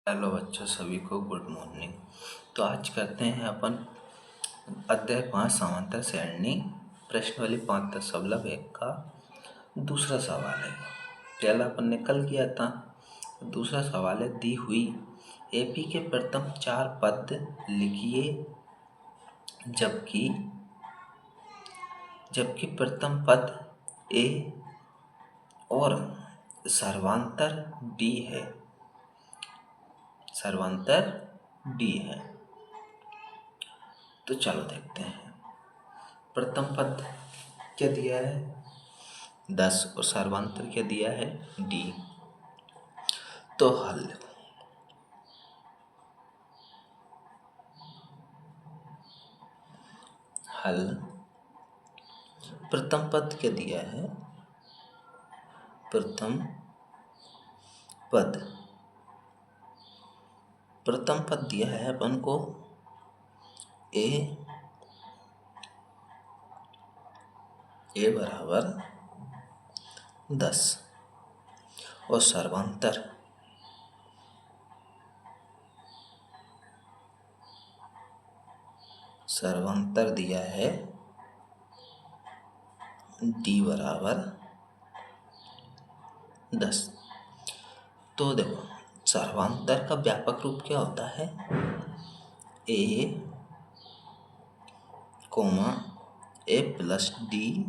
Hello बच्चों, सभी को गुड मॉर्निंग। तो आज करते हैं अपन अध्याय 5 समांतर सारणी प्रश्नावली 5.1 का दूसरा सवाल है। पहला अपन ने कल किया था। दूसरा सवाल है, दी हुई एपी के प्रथम 4 पद लिखिए जबकि प्रथम पद ए और सर्वांतर डी है। तो चलो देखते हैं। प्रथम पद क्या दिया है 10 और सर्वांतर क्या दिया है डी। तो हल प्रथम पद क्या दिया है, प्रथम पद दिया है अपन को ए बराबर 10 और सर्वांतर दिया है डी बराबर 10। तो देखो, सर्वांतर का व्यापक रूप क्या होता है, ए कोमा ए प्लस डी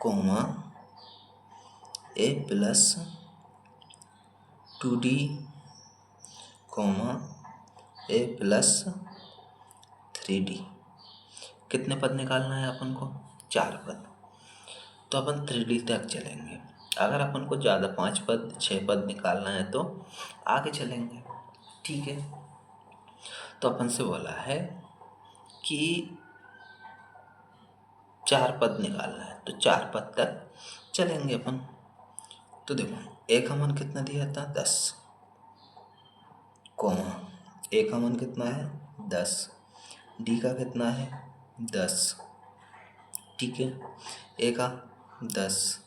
कोमा ए प्लस 2d कोमा ए प्लस 3d। कितने पद निकालना है अपन को, 4 पद। तो अपन 3d तक चलेंगे। अगर अपन को ज़्यादा 5 पद 6 पद निकालना है तो आगे चलेंगे, ठीक है। तो अपन से बोला है कि 4 पद निकालना है, तो 4 पद तक चलेंगे अपन। तो देखो, ए का मान कितना दिया था 10 कोमा ए का मान कितना है 10, डी का कितना है 10, ठीक है। ए का 10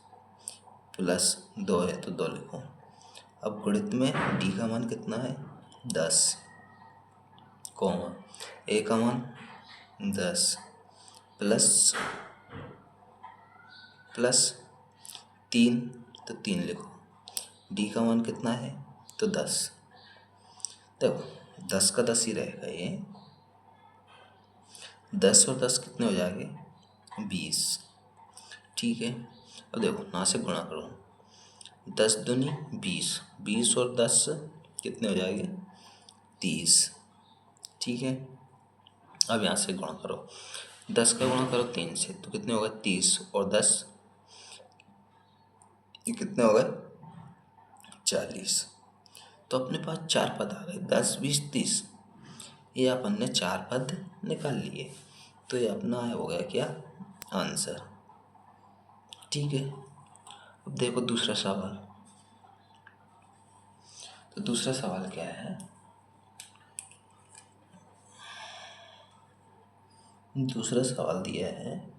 प्लस 2 है तो 2 लिखो। अब गणित में डी का मान कितना है 10 कोमा ए का मान 10 प्लस 3 तो 3 लिखो। डी का मान कितना है तो 10। देखो 10 का 10 ही रहेगा ये, 10 और 10 कितने हो जाएंगे 20, ठीक है। अब देखो ना से गुणा करो, 10 दूनी 20, 20 और 10 कितने हो जाएंगे 30, ठीक है। अब यहाँ से गुणा करो, 10 का गुणा करो 3 से तो कितने होगा 30 और 10 ये कितने हो गए 40। तो अपने पास 4 पद आ गए 10 20 30। ये अपन ने 4 पद निकाल लिए, तो ये अपना हो गया क्या आंसर, ठीक है। अब देखो दूसरा सवाल। तो दूसरा सवाल क्या है, दूसरा सवाल दिया है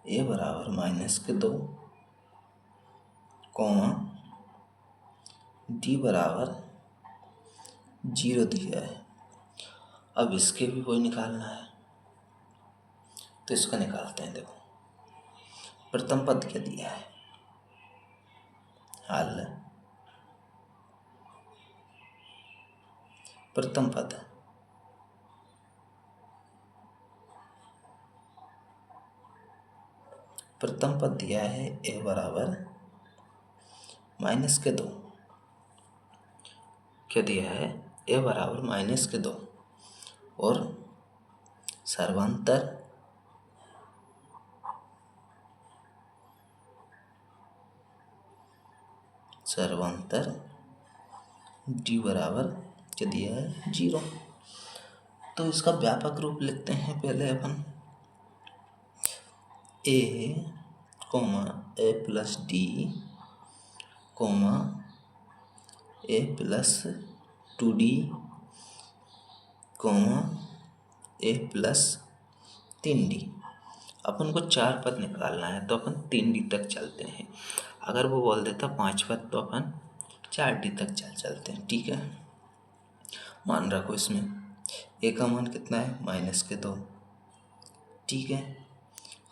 ए बराबर -2 कोमा डी बराबर 0 दिया है। अब इसके भी कोई निकालना है, तो इसका निकालते हैं। देखो प्रथम पद क्या दिया है, हल प्रथम पद दिया है ए बराबर -2। क्या दिया है ए बराबर -2 और सर्वांतर डी बराबर क्या दिया है 0। तो इसका व्यापक रूप लिखते हैं पहले अपन, ए कोमा ए प्लस डी कोमा ए प्लस 2d कोमा ए प्लस 3d। अपन को 4 पद निकालना है तो अपन 3d तक चलते हैं। अगर वो बोल देता 5 पद तो अपन 4D तक चलते हैं। ठीक है, मान रखो इसमें ए का मान कितना है, -2। ठीक है,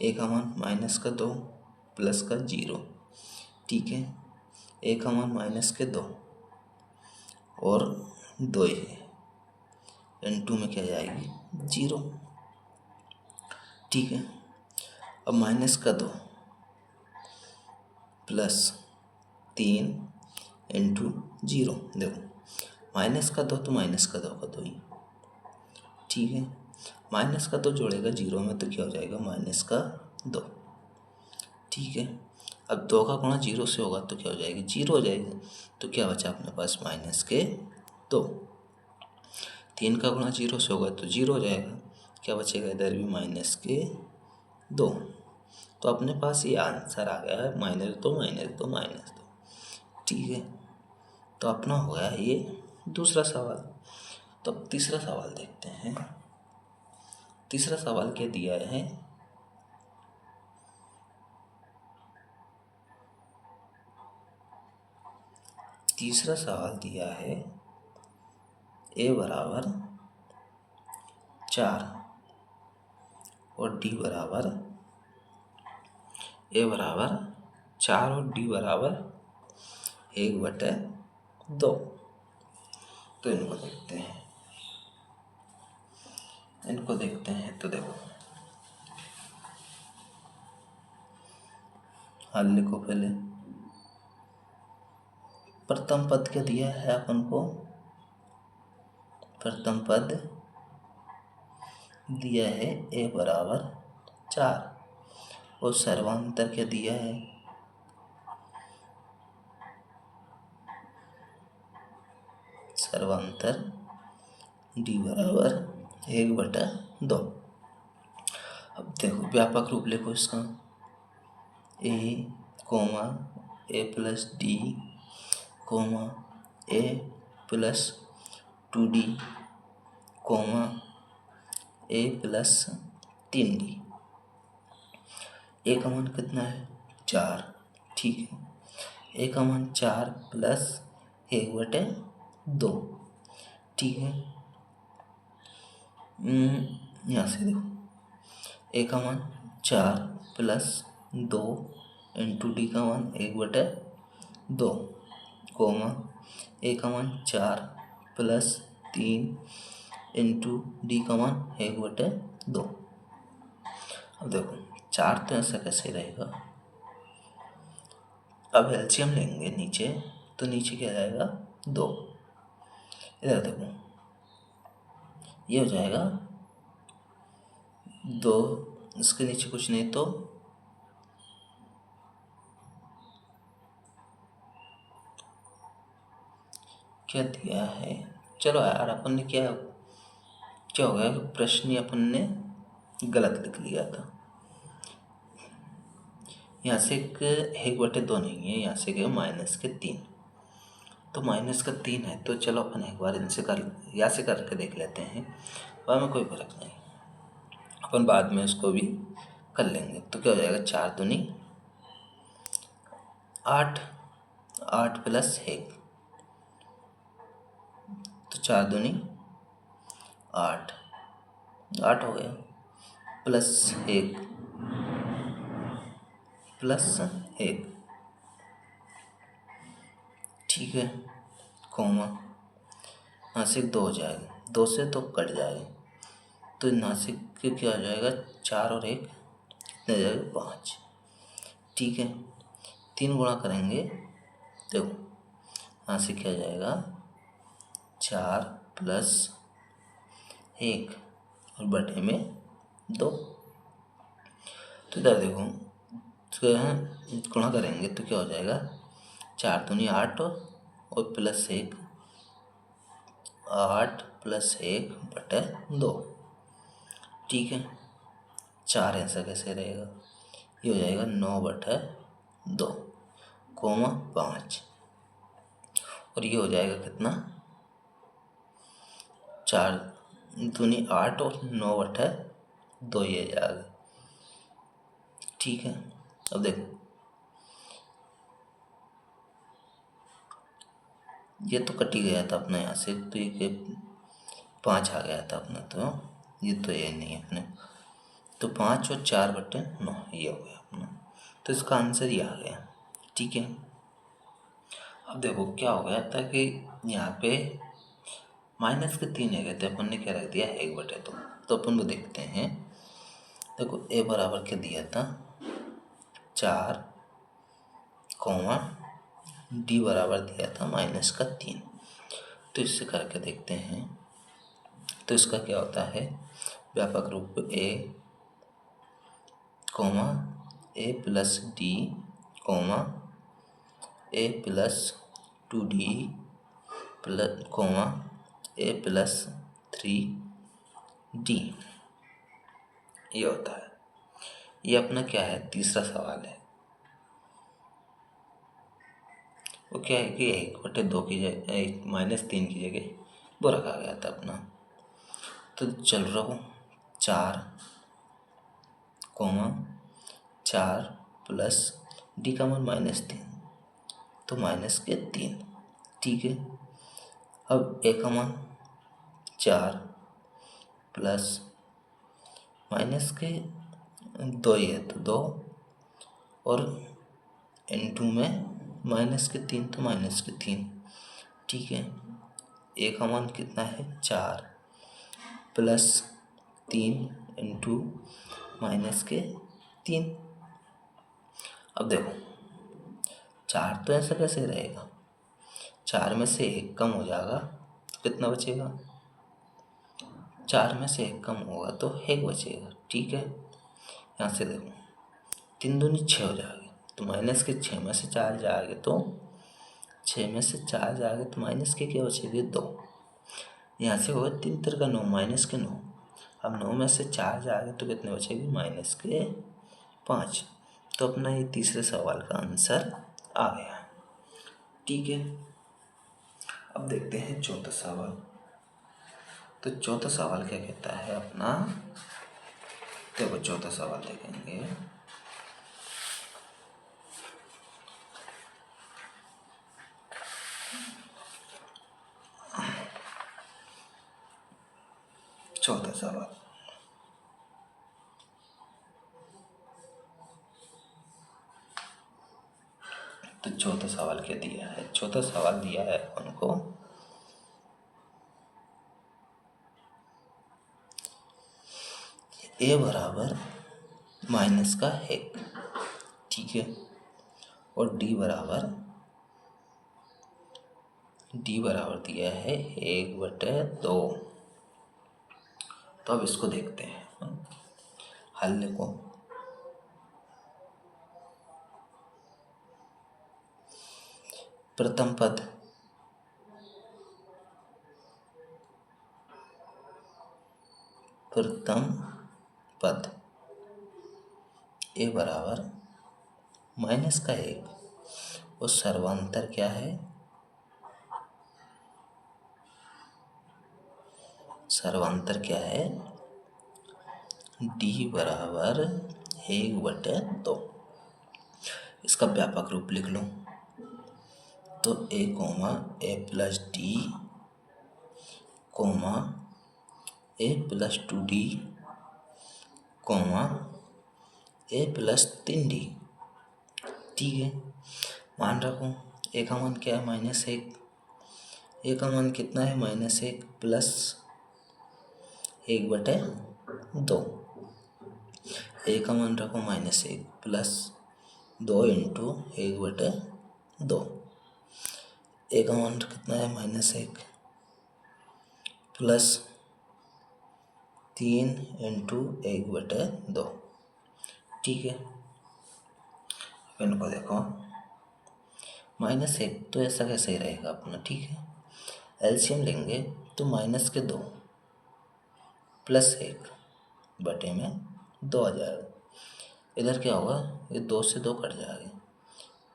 ए का मान -2 प्लस का 0। ठीक है, ए का मान -2 और 2 है, N2 में क्या जाएगी 0। ठीक है, अब -2 प्लस 3 इंटू 0। देखो -2 तो -2 ही। ठीक है, -2 जोड़ेगा 0 में तो क्या हो जाएगा -2। ठीक है, अब 2 का गुणा 0 से होगा तो क्या हो जाएगी 0 हो जाएगी। तो क्या बचा अपने पास -2। 3 का गुणा 0 से होगा तो 0 हो जाएगा। क्या बचेगा इधर भी -2। तो अपने पास ये आंसर आ गया है -2। ठीक है, तो अपना हो गया ये दूसरा सवाल। तो अब तीसरा सवाल देखते हैं। तीसरा सवाल क्या दिया है, तीसरा सवाल दिया है a बराबर 4 और d बराबर 4 और d बराबर 1/2। तो इनको देखते हैं। तो देखो हल लिखो पहले। प्रथम पद क्या दिया है अपन को, प्रथम पद दिया है a बराबर 4 और सर्वांतर क्या दिया है, सर्वांतर d बराबर 1/2। अब देखो व्यापक रूप लिखो इसका, a comma a plus d comma a plus 2d comma a plus 3d। A का मान कितना है 4। ठीक है, ए का मान 4 प्लस 1/2। ठीक है, यहाँ से देखो ए का मान 4 प्लस 2 इंटू डी का मान 1/2 कोमा ए का मान 4 प्लस 3 इंटू डी का मान 1/2। अब देखो 4 तो ऐसा कैसे रहेगा, अब एलसीएम लेंगे नीचे तो नीचे क्या जाएगा 2। इधर देखो ये हो जाएगा 2, इसके नीचे कुछ नहीं तो क्या दिया है। चलो यार अपन ने क्या हो गया, प्रश्न ही अपन ने गलत लिख लिया था। यहाँ से 1/2 नहीं है, यहाँ से क्या -3। तो -3 है तो चलो अपन एक बार इनसे यहाँ से करके देख लेते हैं, वह में कोई फर्क नहीं, अपन बाद में उसको भी कर लेंगे। तो क्या हो जाएगा 4 दूनी 8, 8 प्लस 1 तो 4 दूनी 8, 8 हो गया प्लस 1 प्लस 1। ठीक है, कोमा नासिक 2 हो जाएगा, 2 से तो कट जाएगा तो नासिक के क्या हो जाएगा 4 और 1 कितने जाएगा 5। ठीक है, 3 गुणा करेंगे देखो नासिक क्या जाएगा 4 प्लस 1 और बटे में 2। तो इधर देखो तो यहाँ गुणा करेंगे तो क्या हो जाएगा 4 दूनी 8 और प्लस 1 8 प्लस 1 बटे 2। ठीक है, 4 ऐसा कैसे रहेगा, ये हो जाएगा 9/2 कोमा 5 और ये हो जाएगा कितना 4 दूनी 8 और 9/2 ये जाएगा। ठीक है, अब देखो ये तो कट ही गया था अपना यहाँ से, तो ये 5 आ गया था अपना, तो ये तो ये नहीं है अपने, तो 5 और 4/9 ये हो गया अपना, तो इसका आंसर ये आ गया। ठीक है, अब देखो क्या हो गया था कि यहाँ पे माइनस के 3 है गए थे, अपन ने क्या रख दिया 1/2, तो अपन वो देखते हैं। देखो ए बराबर क्या दिया था 4, डी बराबर दिया था -3, तो इससे करके देखते हैं। तो इसका क्या होता है, व्यापक रूप ए कॉमा ए प्लस डी कॉमा ए प्लस 2d प्लस कॉमा ए प्लस 3d, ये होता है। ये अपना क्या है, तीसरा सवाल है। वो क्या है कि 1/2 की जगह -3 की जगह वो रखा गया था अपना। तो चल रहा हूँ 4 4 प्लस डी का मान -3, तो -3। ठीक है, अब ए का मान 4 प्लस -2 ही है, तो 2 और इनटू में -3, तो -3। ठीक है, ए का मान कितना है 4 प्लस 3 इंटू -3। अब देखो 4 तो ऐसा कैसे रहेगा, 4 में से 1 कम हो जाएगा तो कितना बचेगा, 4 में से 1 कम होगा तो 1 बचेगा। ठीक है, यहाँ से देखो 3 दूनी 6 हो जाएगी, तो -6 में से 4 जाएगा, तो 6 में से 4 जाएगा, तो माइनस के क्या बचेगी 2। यहाँ से होगा 3 3 का 9 -9। अब 9 में से 4 जाएगा तो कितने बचेगी -5। तो अपना ये तीसरे सवाल का आंसर आ गया। ठीक है, अब देखते हैं चौथा सवाल। तो चौथा सवाल क्या कहता है अपना, देखो चौथा सवाल देखेंगे। चौथा सवाल, तो चौथा सवाल क्या दिया है, चौथा सवाल दिया है अपन को ए बराबर -1। ठीक है, और डी बराबर दिया है 1/2। तो अब इसको देखते हैं, हल लिखो। प्रथम पद ए बराबर -1, और सर्वांतर क्या है, डी बराबर 1/2। इसका व्यापक रूप लिख लो, तो a plus d a plus 2d a plus 3d। ठीक है, मान रखो ए का मान क्या है -1, ए का मान कितना है -1 प्लस 1/2। ए का मान रखो -1 प्लस 2 इंटू 1/2। ए का मान कितना है -1 प्लस 3 इंटू 1/2। ठीक है, अब इनको देखो, -1 तो ऐसा कैसे ही रहेगा अपना। ठीक है, एलसीएम लेंगे तो -2 प्लस 1 बटे में 2 आ जाएगा। इधर क्या होगा, ये 2 से 2 कट जाएगा,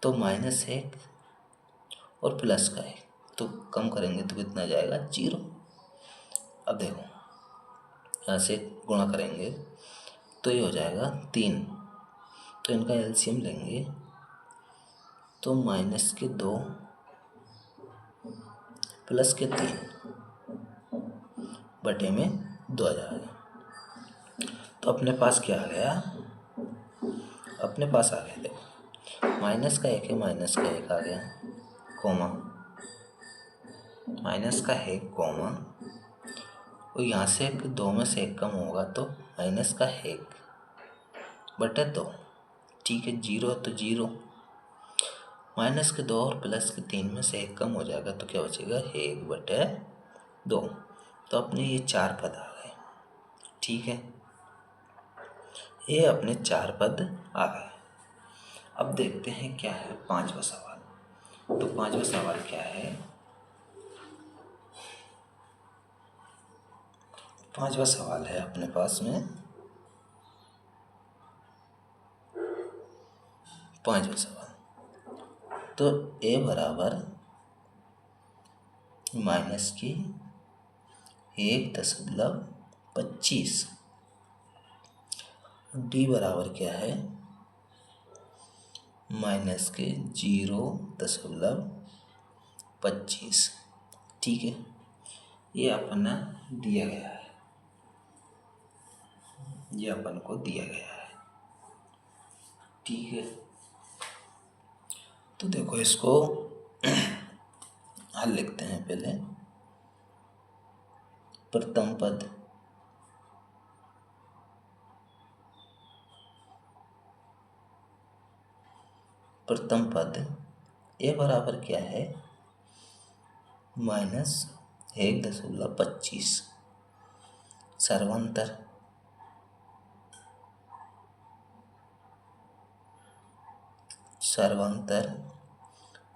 तो -1 और प्लस का 1, तो कम करेंगे तो कितना जाएगा 0। अब देखो यहाँ से गुणा करेंगे तो ये हो जाएगा 3, तो इनका एलसीएम लेंगे तो -2 प्लस के 3 बटे में 2 आ जाएगा। तो अपने पास क्या आ गया, अपने पास आ गया, देखो माइनस का 1 है, माइनस का 1 आ गया, कॉमा माइनस का 1 कॉमा, और यहाँ से 2 में से 1 कम होगा तो माइनस का 1 बटे 2, ठीक है। 0 तो 0, माइनस के 2 और प्लस के 3 में से 1 कम हो जाएगा तो क्या बचेगा, 1 बटे 2। तो अपने ये 4 पद आ गए, ठीक है, ये अपने 4 पद आ गए। अब देखते हैं क्या है 5वां सवाल। तो 5वां सवाल क्या है, 5वां सवाल है अपने पास में, 5वां सवाल। तो a बराबर माइनस की 1.25, d बराबर क्या है, माइनस के 0.25, ठीक है। ये अपना दिया गया है, ये अपन को दिया गया है, ठीक है। तो देखो इसको हल लिखते हैं पहले। प्रथम पद ए बराबर क्या है, माइनस 1.25, सर्वांतर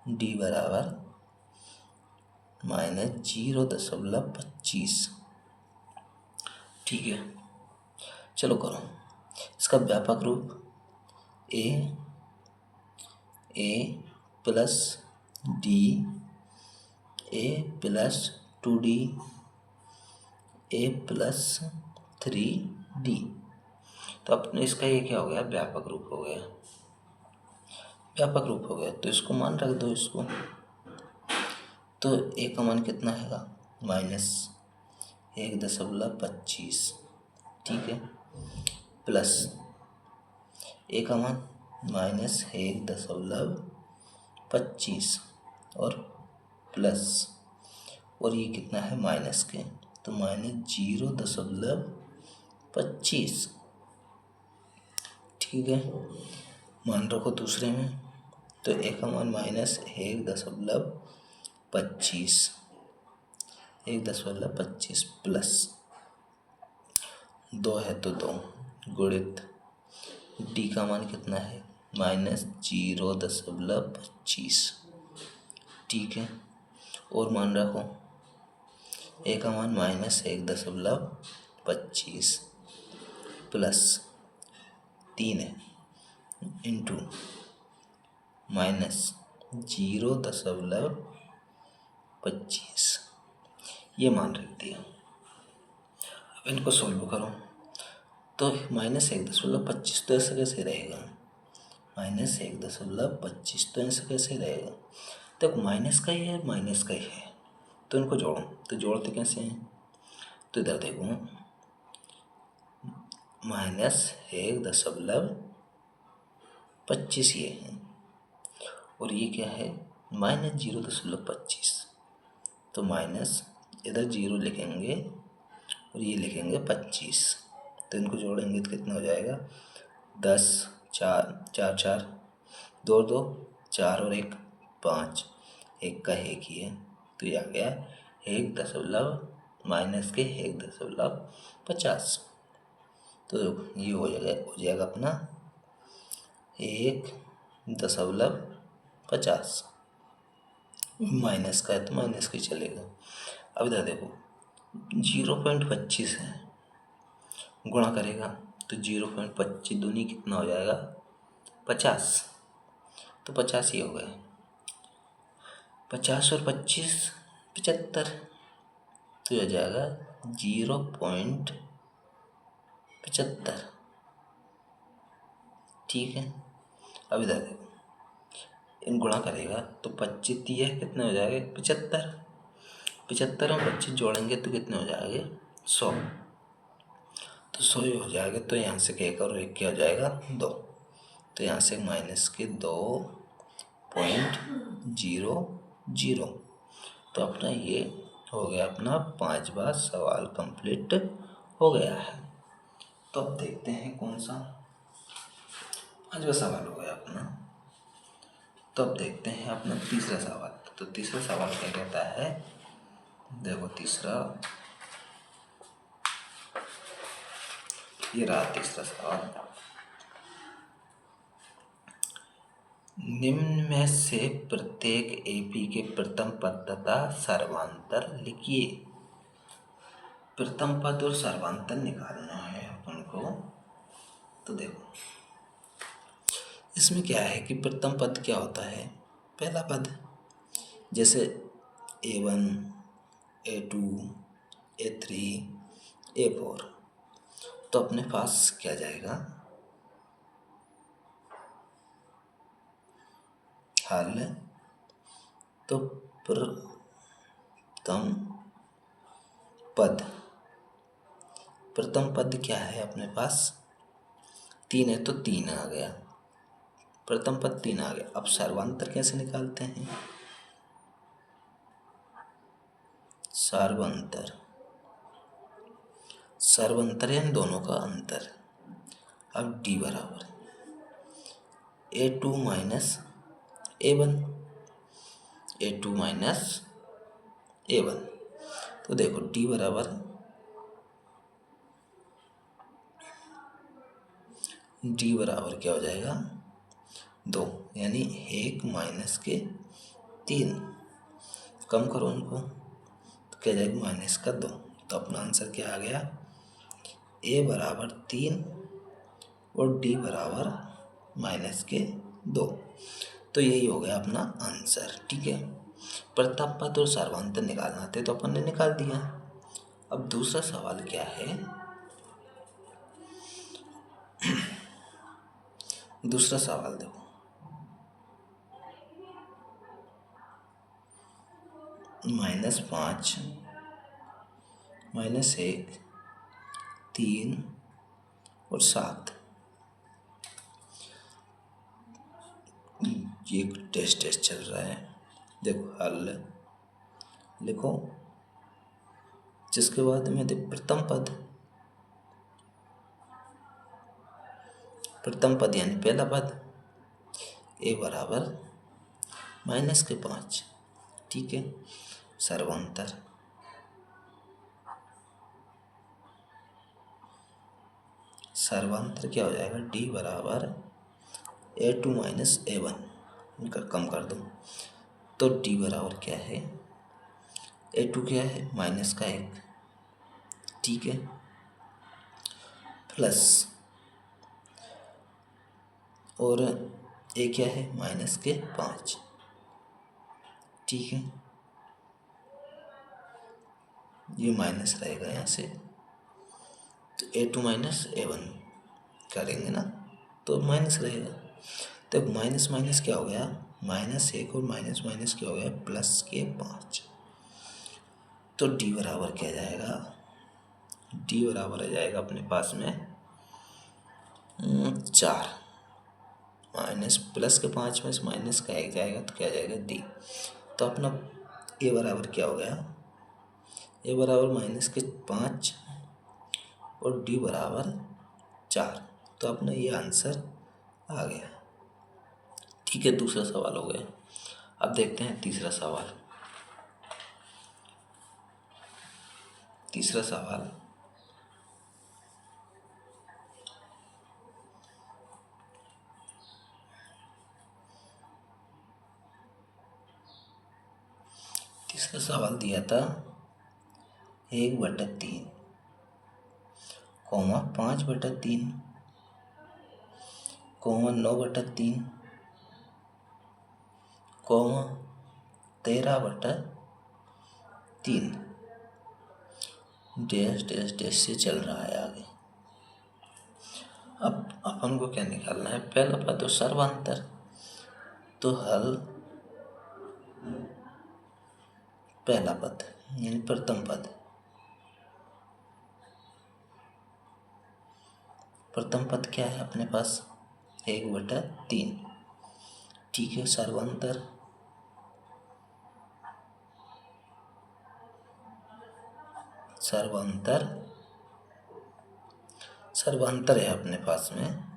डी बराबर माइनस 0.25, ठीक है। चलो करो इसका व्यापक रूप, ए plus d, a plus 2d, a plus 3d। तो अपने इसका ये क्या हो गया, व्यापक रूप हो गया, व्यापक रूप हो गया। तो इसको मान रख दो इसको। तो ए का मान कितना है, माइनस 1.25, ठीक है, प्लस ए का मान माइनस 1.25 और प्लस, और ये कितना है माइनस के, तो माइनस 0.25, ठीक है। मान रखो दूसरे में, तो ए का मान माइनस 1.25 प्लस 2 है तो 2 गुणित डी का मान कितना है, माइनस 0.25, ठीक है। और मान रखो ए का मान माइनस 1.25 प्लस 3 है इंटू माइनस 0.25, ये मान रख दिया। अब इनको सॉल्व करो। तो माइनस 1.25 तो ऐसे कैसे रहेगा, माइनस 1.25 तो ऐसे कैसे रहेगा। देखो माइनस का ही है, माइनस का ही है, तो इनको जोड़ो। तो जोड़ते कैसे हैं, तो इधर देखो माइनस 1.25 ये है, और ये क्या है माइनस 0.25, तो माइनस इधर 0 लिखेंगे और ये लिखेंगे 25। तो इनको जोड़ेंगे तो कितना हो जाएगा, 10, 4, 4, 4, 2, 2, 4 और 1, 5, 1 का 1 ही है, तो ये आ गया 1 माइनस के 1.50। तो ये हो जाएगा अपना 1.50, माइनस का है तो माइनस का ही चलेगा। अब इधर देखो 0.25 है, गुणा करेगा तो 0.25 दूनी कितना हो जाएगा 50, तो 50 ही हो गए, 50 और 25 75, तो ये हो जाएगा 0.75, ठीक है। अब इधर देखो इन गुणा करेगा तो 25 दिया कितना हो जाएगा 75, 75 और 25 जोड़ेंगे तो कितने हो जाएंगे 100, तो 100 ही हो जाएगा। तो यहाँ से एक और एक क्या हो जाएगा 2, तो यहाँ से -2.00। तो अपना ये हो गया, अपना 5वां सवाल कंप्लीट हो गया है। तो अब देखते हैं कौन सा 5वां सवाल हो गया अपना। तो अब देखते हैं अपना तीसरा सवाल। तो तीसरा सवाल क्या कहता है, देखो तीसरा, ये रहा तीसरा सवाल। निम्न में से प्रत्येक एपी के प्रथम पद तथा सर्वांतर लिखिए। प्रथम पद और सर्वांतर निकालना है अपन को। तो देखो इसमें क्या है कि प्रथम पद क्या होता है, पहला पद, जैसे A1, A2, A3, A4। तो अपने पास क्या जाएगा, हल। तो प्रथम पद क्या है अपने पास 3 है, तो 3 आ गया, प्रथम पद 3 आ गया। अब सर्वांतर कैसे निकालते हैं, सर्वांतर यानी दोनों का अंतर। अब D बराबर A2 minus A1, A2 minus A1। तो देखो D बराबर क्या हो जाएगा 2, यानी 1 माइनस के 3, कम करो उनको तो क्या जाएगा -2। तो अपना आंसर क्या आ गया, A बराबर 3 और D बराबर -2। तो यही हो गया अपना आंसर। ठीक है, प्रथम पद और सर्वांतर निकालना थे तो अपन ने निकाल दिया। अब दूसरा सवाल क्या है, दूसरा सवाल देखो, -5, -1, 3 और 7। ये टेस्ट चल रहा है। देखो हल लिखो, जिसके बाद में देख प्रथम पद यानी पहला पद A बराबर -5। ठीक है, सर्वांतर क्या हो जाएगा, D बराबर A2 माइनस A1, इनका कम कर दो। तो D बराबर क्या है, A2 क्या है -1, ठीक है, प्लस, और A क्या है -5, ठीक है, ये माइनस रहेगा यहाँ से, तो A2 माइनस A1 करेंगे ना तो माइनस रहेगा। तो माइनस माइनस क्या हो गया, -1 और माइनस माइनस क्या हो गया +5। तो D बराबर क्या जाएगा, D बराबर आ जाएगा अपने पास में 4, माइनस प्लस के 5 में से माइनस का 1 जाएगा तो क्या जाएगा D। तो अपना A बराबर क्या हो गया, A बराबर -5 और D बराबर 4। तो अपना ये आंसर आ गया। ठीक है, दूसरा सवाल हो गया। अब देखते हैं तीसरा सवाल। तीसरा सवाल, दिया था 1/3, 5/3, 9/3, 13/3, डैश डैश डैश से चल रहा है आगे। अब अपन को क्या निकालना है, पहला पद और सर्वांतर। तो हल, पहला पद यानी प्रथम पद। प्रथम पद क्या है अपने पास? 1/3। ठीक है। सर्वांतर सर्वांतर सर्वांतर है अपने पास में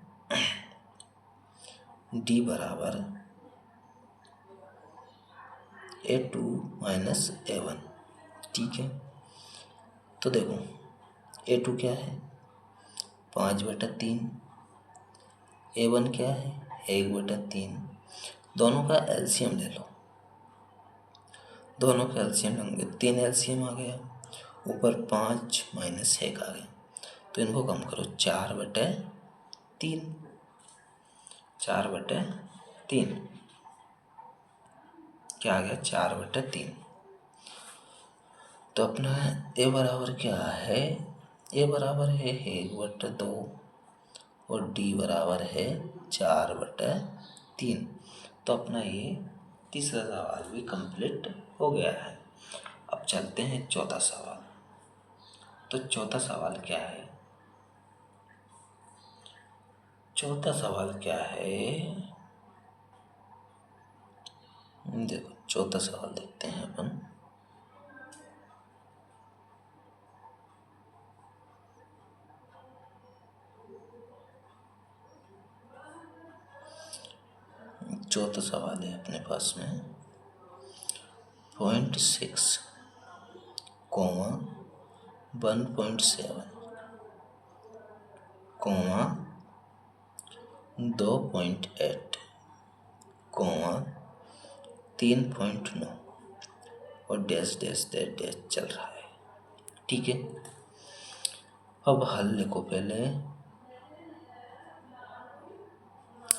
d बराबर A2 माइनस A1। ठीक है। तो देखो A2 क्या है? 5/3। A1 क्या है? 1/3। दोनों का एलसीएम ले लो। दोनों का एलसीएम लेंगे, 3 एलसीएम आ गया, ऊपर 5 माइनस 1 आ गया, तो इनको कम करो। 4/3। 4/3 क्या आ गया? 4/3। तो अपना ए बराबर क्या है? ए बराबर है 1/2 और डी बराबर है 4/3। तो अपना ये तीसरा सवाल भी कंप्लीट हो गया है। अब चलते हैं चौथा सवाल। तो चौथा सवाल क्या है? चौथा सवाल क्या है? देखो चौथा सवाल देखते हैं अपन। चौथा सवाल है अपने पास में 0.6, 1.7, 2.8, 3.9 और डैश डैश डैश डैश चल रहा है। ठीक है। अब हल लिखो पहले।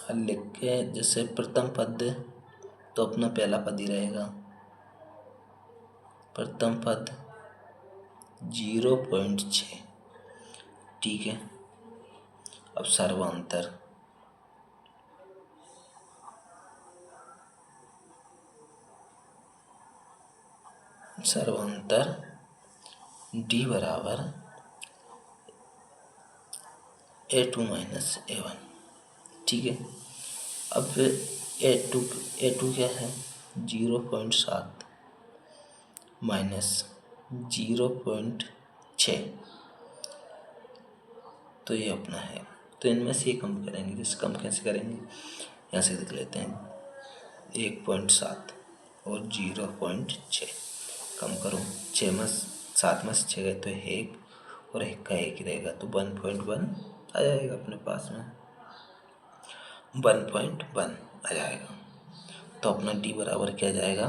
हल लिख के जैसे प्रथम पद तो अपना पहला पद ही रहेगा। प्रथम पद 0.6। ठीक है। अब सर्वांतर d बराबर A2 माइनस A1। ठीक है। अब A2 क्या है? 0.7 माइनस 0.6, तो ये अपना है। तो इनमें से ये कम करेंगे। जैसे कम कैसे करेंगे? यहाँ से देख लेते हैं। 1.7 और 0.6 कम करो। 7 में से 6 गए तो 1 और 1 का 1 ही रहेगा, तो 1.1 आ जाएगा अपने पास में। 1.1 आ जाएगा। तो अपना d बराबर क्या जाएगा?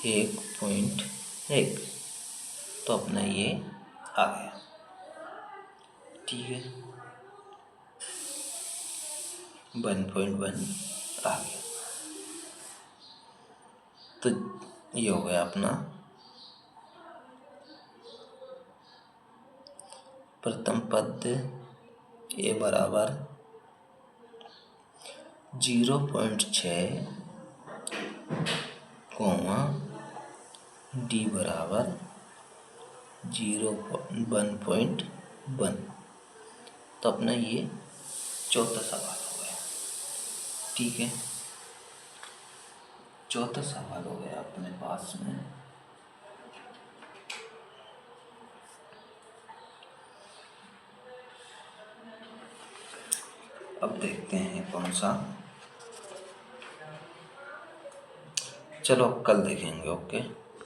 1.1। तो अपना ये आ गया। ठीक है। 1.1 आ गया। तो ये हो गया अपना प्रथम पद ए बराबर 0.6, डी बराबर 1.1। तो अपना ये चौथा सवाल हो गया। ठीक है। चौथा सवाल हो गया अपने पास में। अब देखते हैं कौन सा। चलो कल देखेंगे। ओके।